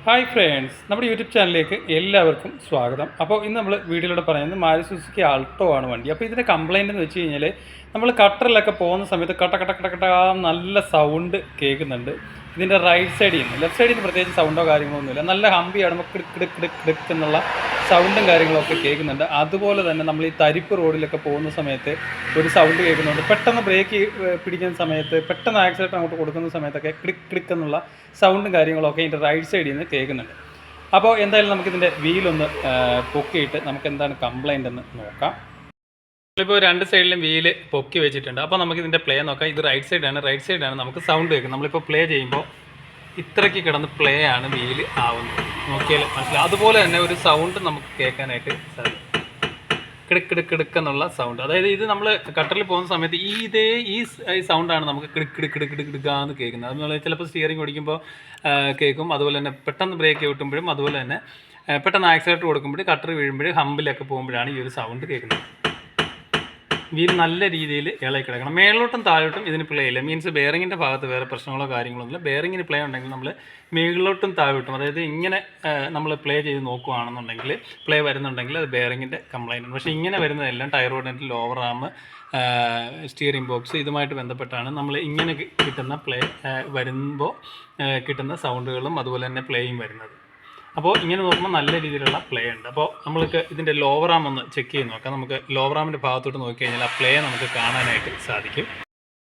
Hi friends, നമ്മുടെ YouTube ചാനലിലേക്ക് എല്ലാവർക്കും സ്വാഗതം. അപ്പോൾ ഇന്ന് നമ്മൾ വീഡിയോയിലൂടെ പറയുന്നത് മാരുതി സുസുക്കി ആൾട്ടോ ആണ് വണ്ടി. അപ്പോൾ ഇതിൻ്റെ കംപ്ലയിൻ്റ് എന്ന് വെച്ച് കഴിഞ്ഞാൽ നമ്മൾ കട്ടറിലൊക്കെ പോകുന്ന സമയത്ത് കട്ട കട്ട കട്ട കട്ട നല്ല സൗണ്ട് കേൾക്കുന്നുണ്ട്. ഇതിൻ്റെ റൈറ്റ് സൈഡിൽ നിന്ന് ലെഫ്റ്റ് സൈഡിൽ നിന്ന് പ്രത്യേകിച്ച് സൗണ്ടോ കാര്യങ്ങളോ ഒന്നുമില്ല. നല്ല ഹമ്പിയാണ്, നമുക്ക് കിടുക്ക് കിടുക്ക് കിടുക്ക് കിടുക്ക് എന്നുള്ള സൗണ്ടും കാര്യങ്ങളൊക്കെ കേൾക്കുന്നുണ്ട്. അതുപോലെ തന്നെ നമ്മൾ ഈ തരിപ്പ് റോഡിലൊക്കെ പോകുന്ന സമയത്ത് ഒരു സൗണ്ട് കേൾക്കുന്നുണ്ട്. പെട്ടെന്ന് ബ്രേക്ക് പിടിക്കുന്ന സമയത്ത്, പെട്ടെന്ന് ആക്സിലേറ്റർ അങ്ങോട്ട് കൊടുക്കുന്ന സമയത്തൊക്കെ ക്ലിക്ക് ക്ലിക്ക് എന്നുള്ള സൗണ്ടും കാര്യങ്ങളൊക്കെ ഇതിൻ്റെ റൈറ്റ് സൈഡിൽ നിന്ന് കേൾക്കുന്നുണ്ട്. അപ്പോൾ എന്തായാലും നമുക്കിതിൻ്റെ വീലൊന്ന് പൊക്കിയിട്ട് നമുക്ക് എന്താണ് കംപ്ലൈൻ്റ് എന്ന് നോക്കാം. ഇപ്പോൾ രണ്ട് സൈഡിലും വീല് പൊക്കി വെച്ചിട്ടുണ്ട്. അപ്പോൾ നമുക്കിതിൻ്റെ പ്ലേ നോക്കാം. ഇത് റൈറ്റ് സൈഡാണ് നമുക്ക് സൗണ്ട് കേൾക്കും. നമ്മളിപ്പോൾ പ്ലേ ചെയ്യുമ്പോൾ ഇത്രയ്ക്ക് കിടന്ന് പ്ലേ ആണ് വീല് ആവുന്നത്. നോക്കിയാൽ മനസ്സിലാവും. അതുപോലെ തന്നെ ഒരു സൗണ്ട് നമുക്ക് കേൾക്കാനായിട്ട് സാധിക്കും. കിടുക്ക് കിടുക്ക് കിടുക്ക് എന്നുള്ള സൗണ്ട്. അതായത് ഇത് നമ്മൾ കട്ടറിൽ പോകുന്ന സമയത്ത് ഈ സൗണ്ടാണ് നമുക്ക് കിടുക്ക് കിടുക്ക് കിടുക്ക് കിടുക്കാന്ന് കേൾക്കുന്നത്. അതുപോലെ ചിലപ്പോൾ സ്റ്റിയറിംഗ് ഓടിക്കുമ്പോൾ കേൾക്കും. അതുപോലെ തന്നെ പെട്ടെന്ന് ബ്രേക്ക് കിട്ടുമ്പോഴും, അതുപോലെ തന്നെ പെട്ടെന്ന് ആക്സിലേറ്റർ കൊടുക്കുമ്പോഴും, കട്ടർ വീഴുമ്പോഴും, ഹമ്പിലൊക്കെ പോകുമ്പോഴാണ് ഈ ഒരു സൗണ്ട് കേൾക്കുന്നത്. വീൽ നല്ല രീതിയിൽ ഇളകി കിടക്കണം. മേളിലോട്ടും താഴോട്ടും ഇതിന് പ്ലേ ഇല്ല. മീൻസ് ബെയറിങ്ങിൻ്റെ ഭാഗത്ത് വേറെ പ്രശ്നങ്ങളോ കാര്യങ്ങളോ ഒന്നുമില്ല. ബെയറിങ്ങിന് പ്ലേ ഉണ്ടെങ്കിൽ നമ്മൾ മേളിലോട്ടും താഴോട്ടും, അതായത് ഇങ്ങനെ നമ്മൾ പ്ലേ ചെയ്ത് നോക്കുകയാണെന്നുണ്ടെങ്കിൽ, പ്ലേ വരുന്നുണ്ടെങ്കിൽ അത് ബെയറിങ്ങിൻ്റെ കംപ്ലൈൻറ്റ് ആണ്. പക്ഷേ ഇങ്ങനെ വരുന്നതെല്ലാം ടയർ റോഡിൻ്റെ ലോവർ ആം, സ്റ്റിയറിംഗ് ബോക്സ് ഇതുമായിട്ട് ബന്ധപ്പെട്ടാണ്. നമ്മൾ ഇങ്ങനെ കിട്ടുന്ന പ്ലേ വരുമ്പോൾ കിട്ടുന്ന സൗണ്ടുകളും അതുപോലെ തന്നെ പ്ലേയും വരുന്നത്. അപ്പോൾ ഇങ്ങനെ നോക്കുമ്പോൾ നല്ല രീതിയിലുള്ള പ്ലേ ഉണ്ട്. അപ്പോൾ നമ്മൾക്ക് ഇതിൻ്റെ ലോവർ ആം ഒന്ന് ചെക്ക് ചെയ്ത് നോക്കാം. നമുക്ക് ലോവർ ആമിൻ്റെ ഭാഗത്തോട്ട് നോക്കിക്കഴിഞ്ഞാൽ ആ പ്ലേ നമുക്ക് കാണാനായിട്ട് സാധിക്കും.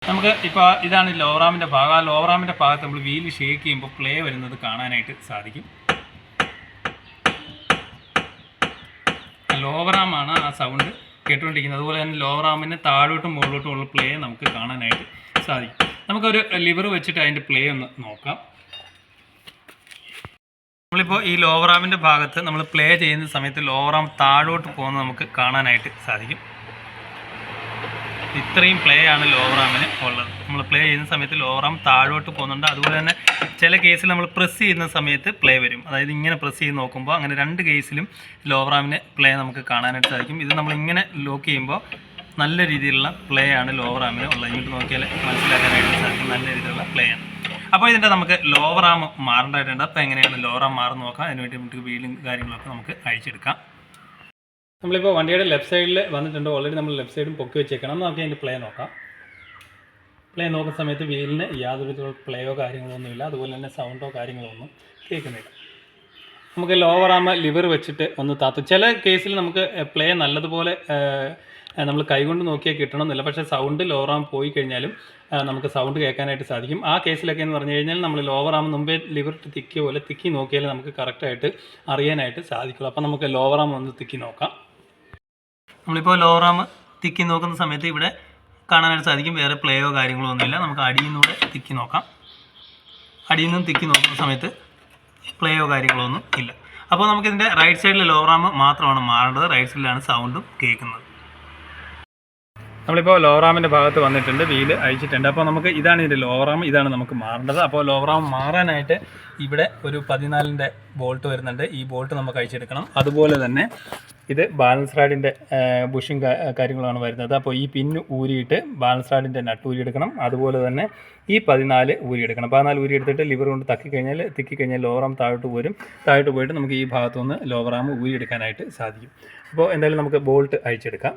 നമുക്ക് ഇപ്പോൾ ഇതാണ് ലോവർ ആമിൻ്റെ ഭാഗം. ആ ലോവർ ആമിൻ്റെ ഭാഗത്ത് നമ്മൾ വീല് ഷേക്ക് ചെയ്യുമ്പോൾ പ്ലേ വരുന്നത് കാണാനായിട്ട് സാധിക്കും. ലോവർ ആമാണ് ആ സൗണ്ട് കേട്ടുകൊണ്ടിരിക്കുന്നത്. അതുപോലെ തന്നെ ലോവർ ആമിന് താഴോട്ടും മുകളിലോട്ടും ഉള്ള പ്ലേ നമുക്ക് കാണാനായിട്ട് സാധിക്കും. നമുക്കൊരു ലിവർ വെച്ചിട്ട് അതിൻ്റെ പ്ലേ ഒന്ന് നോക്കാം. നമ്മളിപ്പോൾ ഈ ലോവർ ആമിൻ്റെ ഭാഗത്ത് നമ്മൾ പ്ലേ ചെയ്യുന്ന സമയത്ത് ലോവർ ആം താഴോട്ട് പോകുന്നത് നമുക്ക് കാണാനായിട്ട് സാധിക്കും. ഇത്രയും പ്ലേ ആണ് ലോവർ ആമിന് ഉള്ളത്. നമ്മൾ പ്ലേ ചെയ്യുന്ന സമയത്ത് ലോവർ ആം താഴോട്ട് പോകുന്നുണ്ട്. അതുപോലെ തന്നെ ചില കേസിൽ നമ്മൾ പ്രസ് ചെയ്യുന്ന സമയത്ത് പ്ലേ വരും. അതായത് ഇങ്ങനെ പ്രസ് ചെയ്ത് നോക്കുമ്പോൾ അങ്ങനെ രണ്ട് കേസിലും ലോവർ ആമിന് പ്ലേ നമുക്ക് കാണാനായിട്ട് സാധിക്കും. ഇത് നമ്മളിങ്ങനെ ലോക്ക് ചെയ്യുമ്പോൾ നല്ല രീതിയിലുള്ള പ്ലേ ആണ് ലോവർ ആമിന് ഉള്ളത്. ഇങ്ങോട്ട് നോക്കിയാൽ മനസ്സിലാക്കാനായിട്ട് സാധിക്കും. നല്ല രീതിയിലുള്ള പ്ലേ ആണ്. അപ്പോൾ ഇതിൻ്റെ നമുക്ക് ലോവർ ആം മാറേണ്ടതായിട്ടുണ്ട്. അപ്പോൾ എങ്ങനെയാണ് ലോവർ ആം മാറുന്ന നോക്കാം. അതിനുവേണ്ടി നമുക്ക് വീലും കാര്യങ്ങളൊക്കെ നമുക്ക് അഴിച്ചെടുക്കാം. നമ്മളിപ്പോൾ വണ്ടിയുടെ ലെഫ്റ്റ് സൈഡിൽ വന്നിട്ടുണ്ട്. ഓൾറെഡി നമ്മൾ ലെഫ്റ്റ് സൈഡും പൊക്കി വെച്ചേക്കണം. നമുക്ക് അതിൻ്റെ പ്ലേ നോക്കാം. പ്ലേ നോക്കുന്ന സമയത്ത് വീലിന് യാതൊരു വിധത്തിലുള്ള പ്ലേയോ കാര്യങ്ങളോ ഒന്നുമില്ല. അതുപോലെ തന്നെ സൗണ്ടോ കാര്യങ്ങളോ ഒന്നും കേൾക്കുന്നില്ല. നമുക്ക് ലോവർ ആം ലിവർ വെച്ചിട്ട് ഒന്ന് താത്തും. ചില കേസിൽ നമുക്ക് പ്ലേ നല്ലതുപോലെ നമ്മൾ കൈകൊണ്ട് നോക്കിയാൽ കിട്ടണമെന്നില്ല. പക്ഷേ സൗണ്ട് ലോവർ ആം പോയി കഴിഞ്ഞാലും നമുക്ക് സൗണ്ട് കേൾക്കാനായിട്ട് സാധിക്കും. ആ കേസിലൊക്കെ എന്ന് പറഞ്ഞു കഴിഞ്ഞാൽ നമ്മൾ ലോവർ ആം മുമ്പേ ലിവർ തിക്കിയ പോലെ തിക്കി നോക്കിയാൽ നമുക്ക് കറക്റ്റായിട്ട് അറിയാനായിട്ട് സാധിക്കുള്ളൂ. അപ്പോൾ നമുക്ക് ലോവർ ആം ഒന്ന് തിക്കി നോക്കാം. നമ്മളിപ്പോൾ ലോവർ ആം തിക്കി നോക്കുന്ന സമയത്ത് ഇവിടെ കാണാനായിട്ട് സാധിക്കും വേറെ പ്ലേയോ കാര്യങ്ങളോ ഒന്നുമില്ല. നമുക്ക് അടിയിൽ നിന്നൂടെ തിക്കി നോക്കാം. അടിയിൽ നിന്നും തിക്കി നോക്കുന്ന സമയത്ത് പ്ലേയോ കാര്യങ്ങളോ ഒന്നും ഇല്ല. അപ്പോൾ നമുക്കിതിൻ്റെ റൈറ്റ് സൈഡിൽ ലോവർ ആം മാത്രമാണ് മാറേണ്ടത്. റൈറ്റ് സൈഡിലാണ് സൗണ്ടും കേൾക്കുന്നത്. നമ്മളിപ്പോൾ ലോവർ ആമിൻ്റെ ഭാഗത്ത് വന്നിട്ടുണ്ട്. വീല് അഴിച്ചിട്ടുണ്ട്. അപ്പോൾ നമുക്ക് ഇതാണ് ഇതിൻ്റെ ലോവർ ആം, ഇതാണ് നമുക്ക് മാറേണ്ടത്. അപ്പോൾ ലോവർ ആം മാറാനായിട്ട് ഇവിടെ ഒരു 14ൻ്റെ ബോൾട്ട് വരുന്നുണ്ട്. ഈ ബോൾട്ട് നമുക്ക് അഴിച്ചെടുക്കണം. അതുപോലെ തന്നെ ഇത് ബാലൻസ് റാഡിൻ്റെ ബുഷും കാര്യങ്ങളാണ് വരുന്നത്. അപ്പോൾ ഈ പിന്ന് ഊരിയിട്ട് ബാലൻസ് റാഡിൻ്റെ നട്ട് ഊരിയെടുക്കണം. അതുപോലെ തന്നെ ഈ 14 ഊരിയെടുക്കണം. 14 ഊരിയെടുത്തിട്ട് ലിവർ കൊണ്ട് തിക്കിക്കഴിഞ്ഞാൽ ലോവർ ആം താഴോട്ട് പോയിട്ട് നമുക്ക് ഈ ഭാഗത്തുനിന്ന് ലോവർ ആം ഊരിയെടുക്കാനായിട്ട് സാധിക്കും. അപ്പോൾ എന്തായാലും നമുക്ക് ബോൾട്ട് അഴിച്ചെടുക്കാം.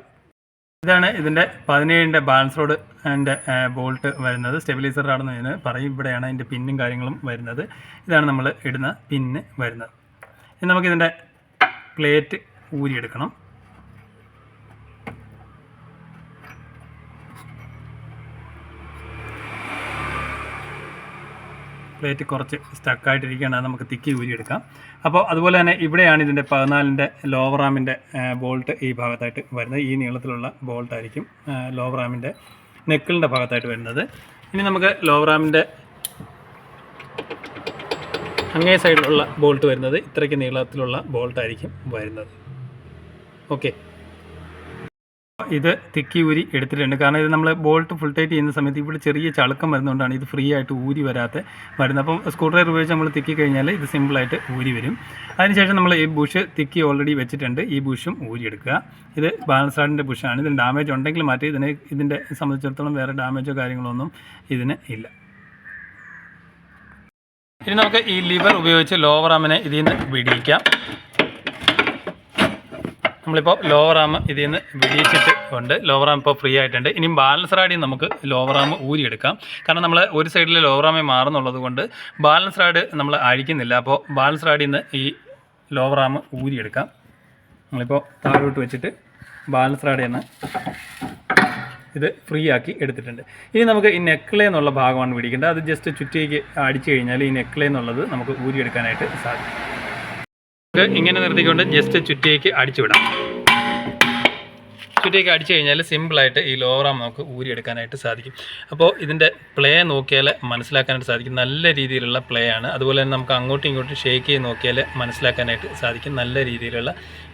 ഇതാണ് ഇതിൻ്റെ 17ൻ്റെ ബാലൻസ് റോഡ് അതിൻ്റെ ബോൾട്ട് വരുന്നത്. സ്റ്റെബിലൈസർ റാഡെന്ന് ഇതിന് പറയും. ഇവിടെയാണ് അതിൻ്റെ പിന്നും കാര്യങ്ങളും വരുന്നത്. ഇതാണ് നമ്മൾ ഇടുന്ന പിന്ന് വരുന്നത്. ഇനി നമുക്കിതിൻ്റെ പ്ലേറ്റ് ഊരിയെടുക്കണം. പ്ലേറ്റ് കുറച്ച് സ്റ്റക്കായിട്ടിരിക്കുകയാണ്. അത് നമുക്ക് തിക്കി ഊരിയെടുക്കാം. അപ്പോൾ അതുപോലെ തന്നെ ഇവിടെയാണ് ഇതിൻ്റെ 14ൻ്റെ ലോവർ ആമിൻ്റെ ബോൾട്ട് ഈ ഭാഗത്തായിട്ട് വരുന്നത്. ഈ നീളത്തിലുള്ള ബോൾട്ടായിരിക്കും ലോവർ ആമിൻ്റെ നെക്കിളിൻ്റെ ഭാഗത്തായിട്ട് വരുന്നത്. ഇനി നമുക്ക് ലോവർ ആമിൻ്റെ അങ്ങേ സൈഡിലുള്ള ബോൾട്ട് വരുന്നത് ഇത്രയ്ക്ക് നീളത്തിലുള്ള ബോൾട്ടായിരിക്കും വരുന്നത്. ഓക്കെ, ഇത് തിക്കി ഊരി എടുത്തിട്ടുണ്ട്. കാരണം ഇത് നമ്മൾ ബോൾട്ട് ഫുൾ ടൈറ്റ് ചെയ്യുന്ന സമയത്ത് ഇവിടെ ചെറിയ ചളുക്കം വരുന്നതുകൊണ്ടാണ് ഇത് ഫ്രീ ആയിട്ട് ഊരി വരുന്നത്. അപ്പം സ്ക്രൂ ഡ്രൈവർ ഉപയോഗിച്ച് നമ്മൾ തിക്കി കഴിഞ്ഞാൽ ഇത് സിമ്പിളായിട്ട് ഊരി വരും. അതിനുശേഷം നമ്മൾ ഈ ബുഷ് തിക്കി ഓൾറെഡി വെച്ചിട്ടുണ്ട്. ഈ ബുഷും ഊരിയെടുക്കുക. ഇത് ബാലൻസ് റാഡിൻ്റെ ബുഷാണ്. ഇതിന് ഡാമേജ് ഉണ്ടെങ്കിൽ മാറ്റി. ഇതിൻ്റെ സംബന്ധിച്ചിടത്തോളം വേറെ ഡാമേജോ കാര്യങ്ങളോ ഒന്നും ഇതിന് ഇല്ല. ഇനി നമുക്ക് ഈ ലിവർ ഉപയോഗിച്ച് ലോവർ ആമിനെ ഇതിൽ നിന്ന് വിടിയിക്കാം. നമ്മളിപ്പോൾ ലോവർ ആം ഇതിൽ നിന്ന് വിടിയിച്ചിട്ട് ഉണ്ട്. ലോവർ ആം ഇപ്പോൾ ഫ്രീ ആയിട്ടുണ്ട്. ഇനിയും ബാലൻസ് റാഡിൽ നമുക്ക് ലോവർ ആം ഊരിയെടുക്കാം. കാരണം നമ്മൾ ഒരു സൈഡിൽ ലോവർ ആമേ മാറുന്നുള്ളത് കൊണ്ട് ബാലൻസ് റാഡ് നമ്മൾ അഴിക്കുന്നില്ല. അപ്പോൾ ബാലൻസ് റാഡിൽ നിന്ന് ഈ ലോവർ ആം ഊരിയെടുക്കാം. നമ്മളിപ്പോൾ താഴോട്ട് വെച്ചിട്ട് ബാലൻസ് റാഡ് തന്നെ ഇത് ഫ്രീ ആക്കി എടുത്തിട്ടുണ്ട്. ഇനി നമുക്ക് ഈ നെക്ലേ എന്നുള്ള ഭാഗമാണ് പിടിക്കേണ്ടത്. അത് ജസ്റ്റ് ചുറ്റിക്ക് അടിച്ചു കഴിഞ്ഞാൽ ഈ നെക്ലേ എന്നുള്ളത് നമുക്ക് ഊരിയെടുക്കാനായിട്ട് സാധിക്കും. നമുക്ക് ഇങ്ങനെ നിർത്തിക്കൊണ്ട് ജസ്റ്റ് ചുറ്റിക്ക് അടിച്ചു വിടാം. ചുറ്റിക്ക് അടിച്ചു കഴിഞ്ഞാൽ സിമ്പിളായിട്ട് ഈ ലോവർ ആം നമുക്ക് ഊരിയെടുക്കാനായിട്ട് സാധിക്കും. അപ്പോൾ ഇതിൻ്റെ പ്ലേ നോക്കിയാൽ മനസ്സിലാക്കാനായിട്ട് സാധിക്കും. നല്ല രീതിയിലുള്ള പ്ലേ ആണ്. അതുപോലെ തന്നെ നമുക്ക് അങ്ങോട്ടും ഇങ്ങോട്ടും ഷേക്ക് ചെയ്ത് നോക്കിയാൽ മനസ്സിലാക്കാനായിട്ട് സാധിക്കും. നല്ല രീതിയിലുള്ള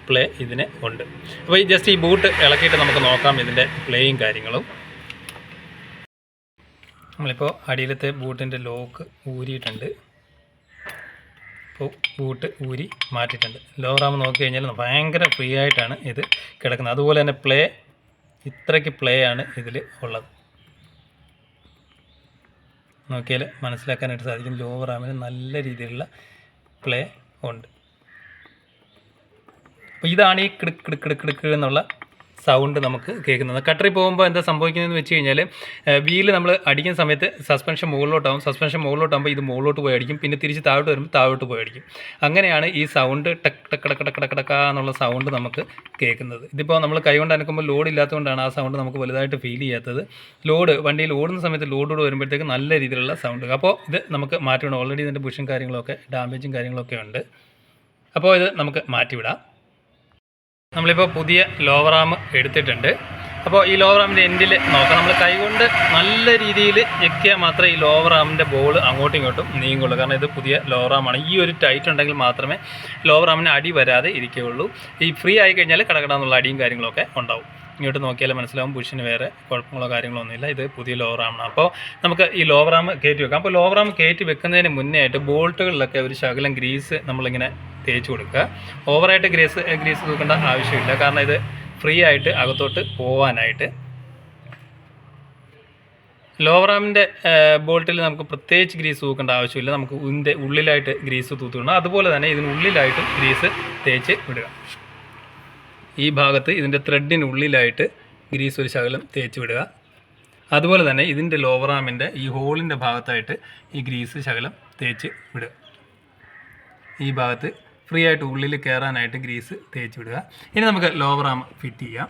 പ്ലേ ഇതിന് ഉണ്ട്. അപ്പോൾ ഈ ജസ്റ്റ് ഈ ബൂട്ട് ഇളക്കിയിട്ട് നമുക്ക് നോക്കാം ഇതിൻ്റെ പ്ലേയും കാര്യങ്ങളും. നമ്മളിപ്പോൾ അടിയിലത്തെ ബൂട്ടിൻ്റെ ലോക്ക് ഊരിയിട്ടുണ്ട്. ഇപ്പോൾ ബൂട്ട് ഊരി മാറ്റിയിട്ടുണ്ട്. ലോവർ ആം നോക്കി കഴിഞ്ഞാൽ ഭയങ്കര ഫ്രീ ആയിട്ടാണ് ഇത് കിടക്കുന്നത്. അതുപോലെ തന്നെ പ്ലേ ഇത്രയ്ക്ക് പ്ലേ ആണ് ഇതിൽ ഉള്ളത്. നോക്കിയാൽ മനസ്സിലാക്കാനായിട്ട് സാധിക്കും. ലോവർ ആമിന് നല്ല രീതിയിലുള്ള പ്ലേ ഉണ്ട്. അപ്പോൾ ഇതാണ് ഈ കിടുക്ക് കിടുക്ക് കിടുക്ക് കിടുക്ക് എന്നുള്ള സൗണ്ട് നമുക്ക് കേൾക്കുന്നത്. കട്ടറിൽ പോകുമ്പോൾ എന്താ സംഭവിക്കുന്നതെന്ന് വെച്ച് കഴിഞ്ഞാൽ വീല് നമ്മൾ അടിക്കുന്ന സമയത്ത് സസ്പെൻഷൻ മുകളിലോട്ടാവും. സസ്പെൻഷൻ മുകളിലോട്ടാകുമ്പോൾ ഇത് മുകളിലോട്ട് പോയി അടിക്കും. പിന്നെ തിരിച്ച് താഴോട്ട് വരുമ്പോൾ താഴോട്ട് പോയി അടിക്കും. അങ്ങനെയാണ് ഈ സൗണ്ട് ടക്ക് ടക്ക് ടക്ക് ടക്ക് ടക്ക് ടക്ക എന്നുള്ള സൗണ്ട് നമുക്ക് കേൾക്കുന്നത്. ഇതിപ്പോൾ നമ്മൾ കൈകൊണ്ട് അനക്കുമ്പോൾ ലോഡ് ഇല്ലാത്തതുകൊണ്ടാണ് ആ സൗണ്ട് നമുക്ക് വലുതായിട്ട് ഫീൽ ചെയ്യാത്തത്. ലോഡ് വണ്ടിയിൽ ഓടുന്ന സമയത്ത് ലോഡോട് വരുമ്പോഴത്തേക്ക് നല്ല രീതിയിലുള്ള സൗണ്ട്. അപ്പോൾ ഇത് നമുക്ക് മാറ്റിവിടാം. ഓൾറെഡി ഇതിൻ്റെ ബുഷും കാര്യങ്ങളൊക്കെ ഡാമേജും കാര്യങ്ങളൊക്കെ ഉണ്ട്. അപ്പോൾ ഇത് നമുക്ക് മാറ്റിവിടാം. നമ്മളിപ്പോൾ പുതിയ ലോവർ ആം എടുത്തിട്ടുണ്ട്. അപ്പോൾ ഈ ലോവർ ആമിൻ്റെ എൻഡിൽ നോക്കാം. നമ്മൾ കൈകൊണ്ട് നല്ല രീതിയിൽ ഞെക്കിയാൽ മാത്രമേ ഈ ലോവർ ആമിൻ്റെ ബോൾ അങ്ങോട്ടും ഇങ്ങോട്ടും നീങ്ങുള്ളൂ. കാരണം ഇത് പുതിയ ലോവർ ആമാണ്. ഈ ഒരു ടൈറ്റ് ഉണ്ടെങ്കിൽ മാത്രമേ ലോവർ ആമിന് അടി വരാതെ ഇരിക്കുകയുള്ളൂ. ഈ ഫ്രീ ആയി കഴിഞ്ഞാൽ കടകടാന്നുള്ള അടിയും കാര്യങ്ങളൊക്കെ ഉണ്ടാവും. ഇങ്ങോട്ട് നോക്കിയാൽ മനസ്സിലാവും ബുഷിന് വേറെ കുഴപ്പങ്ങളോ കാര്യങ്ങളോ ഒന്നുമില്ല. ഇത് പുതിയ ലോവർ ആമാണ്. അപ്പോൾ നമുക്ക് ഈ ലോവർ ആം കയറ്റി വെക്കാം. അപ്പോൾ ലോവർ ആം കയറ്റി വെക്കുന്നതിന് മുന്നേ ആയിട്ട് ബോൾട്ടുകളിലൊക്കെ ഒരു ശകലം ഗ്രീസ് നമ്മളിങ്ങനെ തേച്ച് കൊടുക്കുക. ഓവറായിട്ട് ഗ്രീസ് തൂക്കേണ്ട ആവശ്യമില്ല. കാരണം ഇത് ഫ്രീ ആയിട്ട് അകത്തോട്ട് പോകാനായിട്ട്. ലോവർ ആമിൻ്റെ ബോൾട്ടിൽ നമുക്ക് പ്രത്യേകിച്ച് ഗ്രീസ് തൂക്കേണ്ട ആവശ്യമില്ല. നമുക്ക് ഇതിൻ്റെ ഉള്ളിലായിട്ട് ഗ്രീസ് തൂത്തുവിടണം. അതുപോലെ തന്നെ ഇതിനുള്ളിലായിട്ടും ഗ്രീസ് തേച്ച് വിടുക. ഈ ഭാഗത്ത് ഇതിൻ്റെ ത്രെഡിനുള്ളിലായിട്ട് ഗ്രീസ് ഒരു ശകലം തേച്ച് വിടുക. അതുപോലെ തന്നെ ഇതിൻ്റെ ലോവർ ആമിൻ്റെ ഈ ഹോളിൻ്റെ ഭാഗത്തായിട്ട് ഈ ഗ്രീസ് ശകലം തേച്ച് വിടുക. ഈ ഭാഗത്ത് ഫ്രീ ആയിട്ട് ഉള്ളിൽ കയറാനായിട്ട് ഗ്രീസ് തേച്ച് വിടുക. ഇനി നമുക്ക് ലോവർ ആം ഫിറ്റ് ചെയ്യാം.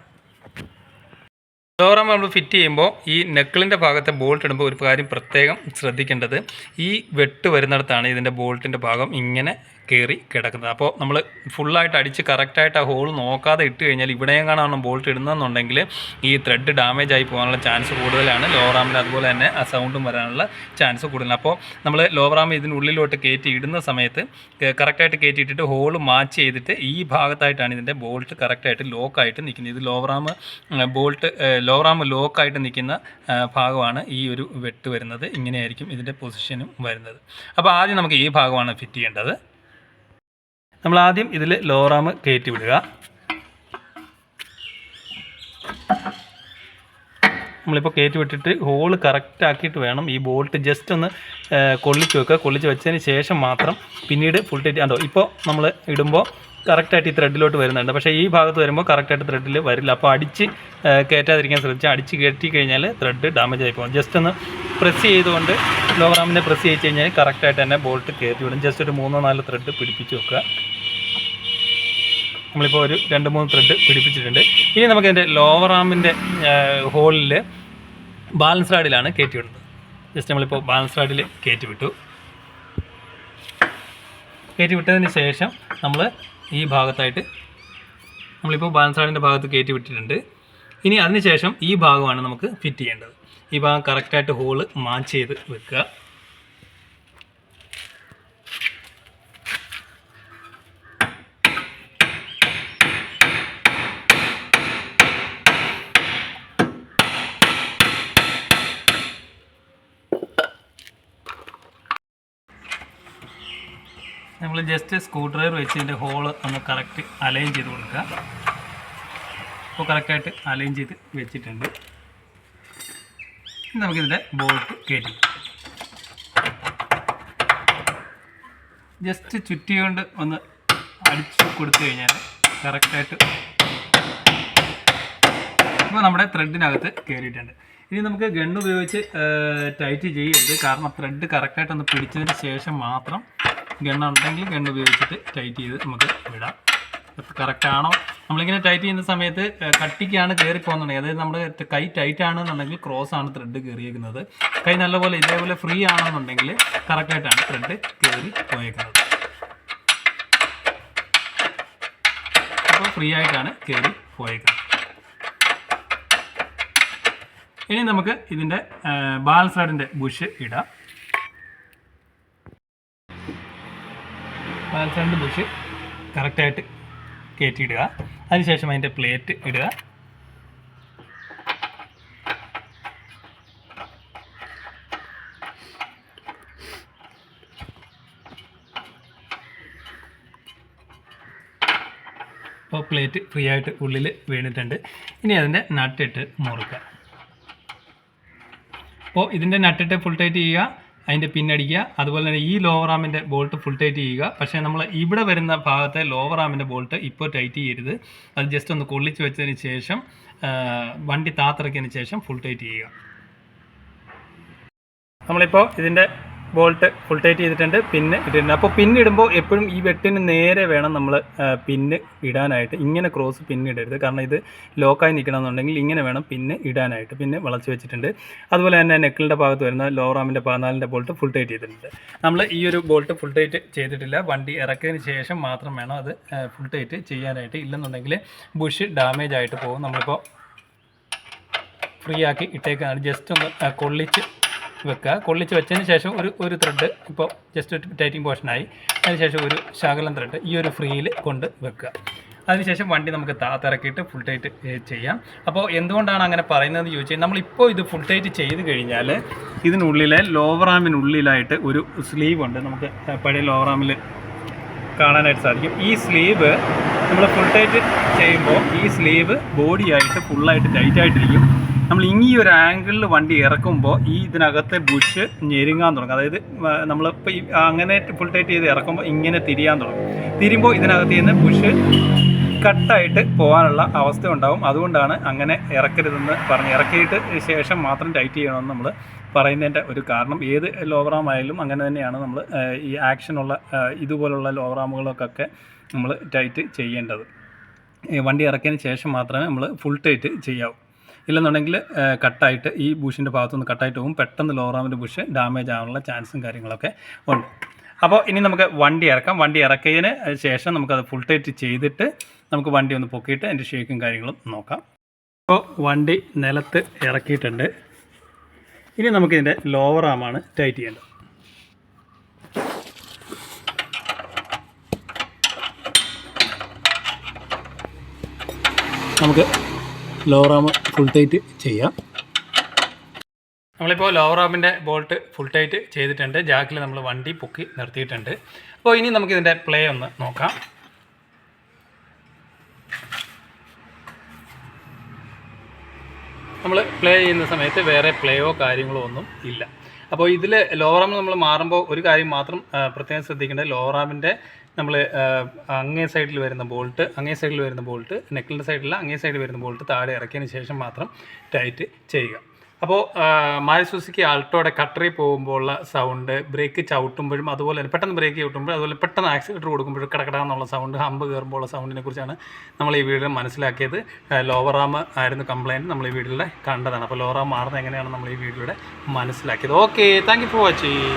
ലോവർ ആം നമ്മൾ ഫിറ്റ് ചെയ്യുമ്പോൾ ഈ നെക്കിളിൻ്റെ ഭാഗത്തെ ബോൾട്ട് ഇടുമ്പോൾ ഒരു കാര്യം പ്രത്യേകം ശ്രദ്ധിക്കേണ്ടത്, ഈ വെട്ട് വരുന്നിടത്താണ് ഇതിൻ്റെ ബോൾട്ടിൻ്റെ ഭാഗം ഇങ്ങനെ കയറി കിടക്കുന്നത്. അപ്പോൾ നമ്മൾ ഫുള്ളായിട്ട് അടിച്ച് കറക്റ്റായിട്ട് ആ ഹോൾ നോക്കാതെ ഇട്ട് കഴിഞ്ഞാൽ ഇവിടെയും കാണാൻ ബോൾട്ട് ഇടുന്നതെന്നുണ്ടെങ്കിൽ ഈ ത്രെഡ് ഡാമേജ് ആയി പോകാനുള്ള ചാൻസ് കൂടുതലാണ്. ലോവർ ആമിൽ അതുപോലെ തന്നെ ആ സൗണ്ടും വരാനുള്ള ചാൻസ് കൂടുതലാണ്. അപ്പോൾ നമ്മൾ ലോവർ ആം ഇതിനുള്ളിലോട്ട് കയറ്റി ഇടുന്ന സമയത്ത് കറക്റ്റായിട്ട് കയറ്റിയിട്ടിട്ട് ഹോൾ മാച്ച് ചെയ്തിട്ട് ഈ ഭാഗത്തായിട്ടാണ് ഇതിൻ്റെ ബോൾട്ട് കറക്റ്റായിട്ട് ലോക്കായിട്ട് നിൽക്കുന്നത്. ഇത് ലോവർ ആം ലോക്കായിട്ട് നിൽക്കുന്ന ഭാഗമാണ് ഈ ഒരു വെട്ട് വരുന്നത്. ഇങ്ങനെയായിരിക്കും ഇതിൻ്റെ പൊസിഷനും വരുന്നത്. അപ്പോൾ ആദ്യം നമുക്ക് ഈ ഭാഗമാണ് ഫിറ്റ് ചെയ്യേണ്ടത്. നമ്മൾ ആദ്യം ഇതിൽ ലോവർ ആം കയറ്റി വിടുക. നമ്മളിപ്പോൾ കയറ്റി വിട്ടിട്ട് ഹോള് കറക്റ്റ് ആക്കിയിട്ട് വേണം ഈ ബോൾട്ട് ജസ്റ്റ് ഒന്ന് കൊള്ളിച്ച് വെക്കുക. കൊള്ളിച്ച് വെച്ചതിന് ശേഷം മാത്രം പിന്നീട് ഫുൾ ടൈറ്റ് ആണ്ടോ. ഇപ്പോൾ നമ്മൾ ഇടുമ്പോൾ കറക്റ്റായിട്ട് ഈ ത്രെഡിലോട്ട് വരുന്നുണ്ട്. പക്ഷേ ഈ ഭാഗത്ത് വരുമ്പോൾ കറക്റ്റായിട്ട് ത്രെഡിൽ വരില്ല. അപ്പോൾ അടിച്ച് കയറ്റാതിരിക്കാൻ ശ്രദ്ധിച്ചാൽ അടിച്ച് കയറ്റി കഴിഞ്ഞാൽ ത്രെഡ് ഡാമേജ് ആയി പോകും. ജസ്റ്റ് ഒന്ന് പ്രസ് ചെയ്തുകൊണ്ട് ലോവർ ആമിനെ പ്രസ് ചെയ്ത് കഴിഞ്ഞാൽ കറക്റ്റായിട്ട് തന്നെ ബോൾട്ട് കയറ്റി വിടും. ജസ്റ്റ് ഒരു 3-4 ത്രെഡ് പിടിപ്പിച്ച് വെക്കുക. നമ്മളിപ്പോൾ ഒരു 2-3 ത്രെഡ് പിടിപ്പിച്ചിട്ടുണ്ട്. ഇനി നമുക്കതിൻ്റെ ലോവർ ആമിൻ്റെ ഹോളിൽ ബാലൻസ് റാഡിലാണ് കയറ്റി വിടുന്നത്. ജസ്റ്റ് നമ്മളിപ്പോൾ ബാലൻസ് റാഡിൽ കയറ്റി വിട്ടു. കയറ്റി വിട്ടതിന് ശേഷം നമ്മൾ ഈ ഭാഗത്തായിട്ട് നമ്മളിപ്പോൾ ബാലൻസ് റാഡിൻ്റെ ഭാഗത്ത് കയറ്റി വിട്ടിട്ടുണ്ട്. ഇനി അതിന് ശേഷം ഈ ഭാഗമാണ് നമുക്ക് ഫിറ്റ് ചെയ്യേണ്ടത്. ഈ ഭാഗം കറക്റ്റായിട്ട് ഹോള് മാച്ച് ചെയ്ത് വെക്കുക. നമ്മൾ ജസ്റ്റ് സ്ക്രൂ ഡ്രൈവർ വെച്ച് ഇതിൻ്റെ ഹോള് ഒന്ന് കറക്റ്റ് അലൈൻ ചെയ്ത് കൊടുക്കുക. അപ്പോൾ കറക്റ്റായിട്ട് അലൈൻ ചെയ്ത് വെച്ചിട്ടുണ്ട്. നമുക്കിതിൻ്റെ ബോൾട്ട് കയറ്റി ജസ്റ്റ് ചുറ്റി കൊണ്ട് ഒന്ന് അടിച്ച് കൊടുത്തു കഴിഞ്ഞാൽ കറക്റ്റായിട്ട് ഇപ്പോൾ നമ്മുടെ ത്രെഡിനകത്ത് കയറിയിട്ടുണ്ട്. ഇനി നമുക്ക് ഗണ്ണ് ഉപയോഗിച്ച് ടൈറ്റ് ചെയ്യരുത്, കാരണം ത്രെഡ് കറക്റ്റായിട്ടൊന്ന് പിടിച്ചതിന് ശേഷം മാത്രം ഗണ്ണുണ്ടെങ്കിൽ ഗണ്ണ് ഉപയോഗിച്ചിട്ട് ടൈറ്റ് ചെയ്ത് നമുക്ക് വിടാം. കറക്റ്റാണോ, നമ്മളിങ്ങനെ ടൈറ്റ് ചെയ്യുന്ന സമയത്ത് കട്ടിക്കാണ് കയറി പോകുന്നുണ്ടെങ്കിൽ, അതായത് നമ്മുടെ കൈ ടൈറ്റ് ആണെന്നുണ്ടെങ്കിൽ ക്രോസ് ആണ് ത്രെഡ് കയറിയേക്കുന്നത്. കൈ നല്ലപോലെ ഇതേപോലെ ഫ്രീ ആണെന്നുണ്ടെങ്കിൽ കറക്റ്റായിട്ടാണ് ത്രെഡ് കയറി പോയേക്കുന്നത്. അപ്പോൾ ഫ്രീ ആയിട്ടാണ് കയറി പോയേക്കുന്നത്. ഇനി നമുക്ക് ഇതിൻ്റെ ബാലൻസ് ത്രെഡിൻ്റെ ബുഷ് ഇടാം. ബാലൻസ് ത്രെഡിൻ്റെ ബുഷ് കറക്റ്റായിട്ട് കയറ്റിയിടുക. അതിനുശേഷം അതിൻ്റെ പ്ലേറ്റ് ഇടുക. അപ്പോൾ പ്ലേറ്റ് ഫ്രീ ആയിട്ട് ഉള്ളിൽ വീണിട്ടുണ്ട്. ഇനി അതിൻ്റെ നട്ടിട്ട് മുറുക്കുക. അപ്പോൾ ഇതിൻ്റെ നട്ടിട്ട് ഫുൾ ടൈറ്റ് ചെയ്യുക, അതിൻ്റെ പിന്നടിക്കുക. അതുപോലെ തന്നെ ഈ ലോവർ ആമിൻ്റെ ബോൾട്ട് ഫുൾ ടൈറ്റ് ചെയ്യുക. പക്ഷേ നമ്മൾ ഇവിടെ വരുന്ന ഭാഗത്തെ ലോവർ ആമിൻ്റെ ബോൾട്ട് ഇപ്പോൾ ടൈറ്റ് ചെയ്യരുത്. അത് ജസ്റ്റ് ഒന്ന് കൊള്ളിച്ച് വെച്ചതിന് ശേഷം വണ്ടി താത്തിറക്കിയതിന് ശേഷം ഫുൾ ടൈറ്റ് ചെയ്യുക. നമ്മളിപ്പോൾ ഇതിൻ്റെ ബോൾട്ട് ഫുൾ ടൈറ്റ് ചെയ്തിട്ടുണ്ട്, പിന്ന് ഇട്ടിട്ടുണ്ട്. അപ്പോൾ പിന്ന് ഇടുമ്പോൾ എപ്പോഴും ഈ വെട്ടിന് നേരെ വേണം നമ്മൾ പിന്ന് ഇടാനായിട്ട്. ഇങ്ങനെ ക്രോസ് പിന്ന് ഇടരുത്, കാരണം ഇത് ലോക്കായി നിൽക്കണമെന്നുണ്ടെങ്കിൽ ഇങ്ങനെ വേണം പിന്ന് ഇടാനായിട്ട്. പിന്നെ വളച്ച് വെച്ചിട്ടുണ്ട്. അതുപോലെ തന്നെ നെക്കിളിൻ്റെ ഭാഗത്ത് വരുന്ന ലോവർ ആമിൻ്റെ 14ൻ്റെ ബോൾട്ട് ഫുൾ ടൈറ്റ് ചെയ്തിട്ടുണ്ട്. നമ്മൾ ഈ ഒരു ബോൾട്ട് ഫുൾ ടൈറ്റ് ചെയ്തിട്ടില്ല. വണ്ടി ഇറക്കിയതിന് ശേഷം മാത്രം വേണം അത് ഫുൾ ടൈറ്റ് ചെയ്യാനായിട്ട്. ഇല്ലെന്നുണ്ടെങ്കിൽ ബുഷ് ഡാമേജ് ആയിട്ട് പോകും. നമ്മളിപ്പോൾ ഫ്രീ ആക്കി ഇട്ടേക്കാണ്. ജസ്റ്റ് ഒന്ന് കൊള്ളിച്ച് വെക്കുക. കൊള്ളിച്ച് വെച്ചതിന് ശേഷം ഒരു ത്രെഡ് ഇപ്പോൾ ജസ്റ്റ് ടൈറ്റിംഗ് പോർഷനായി. അതിനുശേഷം ഒരു ശകലം ത്രെഡ് ഈ ഒരു ഫ്രീയിൽ കൊണ്ട് വെക്കുക. അതിനുശേഷം വണ്ടി നമുക്ക് താത്തിറക്കിയിട്ട് ഫുൾ ടൈറ്റ് ചെയ്യാം. അപ്പോൾ എന്തുകൊണ്ടാണ് അങ്ങനെ പറയുന്നതെന്ന് ചോദിച്ചാൽ, നമ്മളിപ്പോൾ ഇത് ഫുൾ ടൈറ്റ് ചെയ്ത് കഴിഞ്ഞാൽ ഇതിനുള്ളിലെ ലോവർ ആമിനുള്ളിലായിട്ട് ഒരു സ്ലീവ് ഉണ്ട്. നമുക്ക് പഴയ ലോവർ ആമിൽ കാണാനായിട്ട് സാധിക്കും. ഈ സ്ലീവ് നമ്മൾ ഫുൾ ടൈറ്റ് ചെയ്യുമ്പോൾ ഈ സ്ലീവ് ബോഡിയായിട്ട് ഫുള്ളായിട്ട് ടൈറ്റായിട്ടിരിക്കും. നമ്മൾ ഈ ഒരു ആംഗിളിൽ വണ്ടി ഇറക്കുമ്പോൾ ഈ ഇതിനകത്തെ ബുഷ് ഞെരുങ്ങാൻ തുടങ്ങും. അതായത് നമ്മളിപ്പോൾ അങ്ങനെ ഫുൾ ടൈറ്റ് ചെയ്ത് ഇറക്കുമ്പോൾ ഇങ്ങനെ തിരിയാൻ തുടങ്ങും. തിരിയുമ്പോൾ ഇതിനകത്ത് നിന്ന് ബുഷ് കട്ടായിട്ട് പോകാനുള്ള അവസ്ഥ ഉണ്ടാകും. അതുകൊണ്ടാണ് അങ്ങനെ ഇറക്കരുതെന്ന് പറഞ്ഞ് ഇറക്കിയിട്ട് ശേഷം മാത്രം ടൈറ്റ് ചെയ്യണമെന്ന് നമ്മൾ പറയുന്നതിൻ്റെ ഒരു കാരണം. ഏത് ലോവറാമായാലും അങ്ങനെ തന്നെയാണ് നമ്മൾ ഈ ആക്ഷനുള്ള ഇതുപോലുള്ള ലോവറാമുകൾക്കൊക്കെ നമ്മൾ ടൈറ്റ് ചെയ്യേണ്ടത്. വണ്ടി ഇറക്കിയതിന് ശേഷം മാത്രമേ നമ്മൾ ഫുൾ ടൈറ്റ് ചെയ്യാവൂ. ഇല്ലെന്നുണ്ടെങ്കിൽ കട്ടായിട്ട് ഈ ബുഷിൻ്റെ ഭാഗത്തുനിന്ന് കട്ടായിട്ട് പോകും. പെട്ടെന്ന് ലോവറാമിൻ്റെ ബുഷ് ഡാമേജ് ആവാനുള്ള ചാൻസും കാര്യങ്ങളൊക്കെ ഉണ്ട്. അപ്പോൾ ഇനി നമുക്ക് വണ്ടി ഇറക്കാം. വണ്ടി ഇറക്കിയതിന് ശേഷം നമുക്കത് ഫുൾ ടൈറ്റ് ചെയ്തിട്ട് നമുക്ക് വണ്ടി ഒന്ന് പൊക്കിയിട്ട് അതിൻ്റെ ഷേക്കും കാര്യങ്ങളും നോക്കാം. അപ്പോൾ വണ്ടി നിലത്ത് ഇറക്കിയിട്ടുണ്ട്. ഇനി നമുക്കിതിൻ്റെ ലോവർ ആമാണ് ടൈറ്റ് ചെയ്യേണ്ടത്. നമുക്ക് ലോവർ ആം ഫുൾ ടൈറ്റ് ചെയ്യാം. നമ്മളിപ്പോൾ ലോവർ ആമിൻ്റെ ബോൾട്ട് ഫുൾ ടൈറ്റ് ചെയ്തിട്ടുണ്ട്. ജാക്കിൽ നമ്മൾ വണ്ടി പൊക്കി നിർത്തിയിട്ടുണ്ട്. അപ്പോൾ ഇനി നമുക്കിതിൻ്റെ പ്ലേ ഒന്ന് നോക്കാം. നമ്മൾ പ്ലേ ചെയ്യുന്ന സമയത്ത് വേറെ പ്ലേയോ കാര്യങ്ങളോ ഒന്നും ഇല്ല. അപ്പോൾ ഇതിൽ ലോവർ ആം നമ്മൾ മാറുമ്പോൾ ഒരു കാര്യം മാത്രം പ്രത്യേകം ശ്രദ്ധിക്കേണ്ടത്, ലോവർ ആമിൻ്റെ നമ്മൾ അങ്ങേ സൈഡിൽ വരുന്ന ബോൾട്ട് നെക്കിളിൻ്റെ സൈഡിലല്ല, അങ്ങേ സൈഡിൽ വരുന്ന ബോൾട്ട് താഴെ ഇറക്കിയതിന് ശേഷം മാത്രം ടൈറ്റ് ചെയ്യുക. അപ്പോൾ മാരുതി സുസുക്കി ആൾട്ടോയുടെ കട്ടറിൽ പോകുമ്പോൾ ഉള്ള സൗണ്ട്, ബ്രേക്ക് ചവിട്ടുമ്പോഴും അതുപോലെ തന്നെ പെട്ടെന്ന് ബ്രേക്ക് ചവിട്ടുമ്പോഴും അതുപോലെ പെട്ടെന്ന് ആക്സിലേറ്റർ കൊടുക്കുമ്പോഴും കടകടാന്നുള്ള സൗണ്ട്, ഹമ്പ് കയറുമ്പോൾ ഉള്ള സൗണ്ടിനെ കുറിച്ചാണ് നമ്മൾ ഈ വീഡിയോയിൽ മനസ്സിലാക്കിയത്. ലോവർ ആം ആയിരുന്നു കംപ്ലയിൻറ്റ്, നമ്മൾ ഈ വീഡിയോയിൽ കണ്ടതാണ്. അപ്പോൾ ലോവർ ആം മാറുന്നത് എങ്ങനെയാണ് നമ്മൾ ഈ വീഡിയോയുടെ മനസ്സിലാക്കിയത്. Okay, thank you for watching.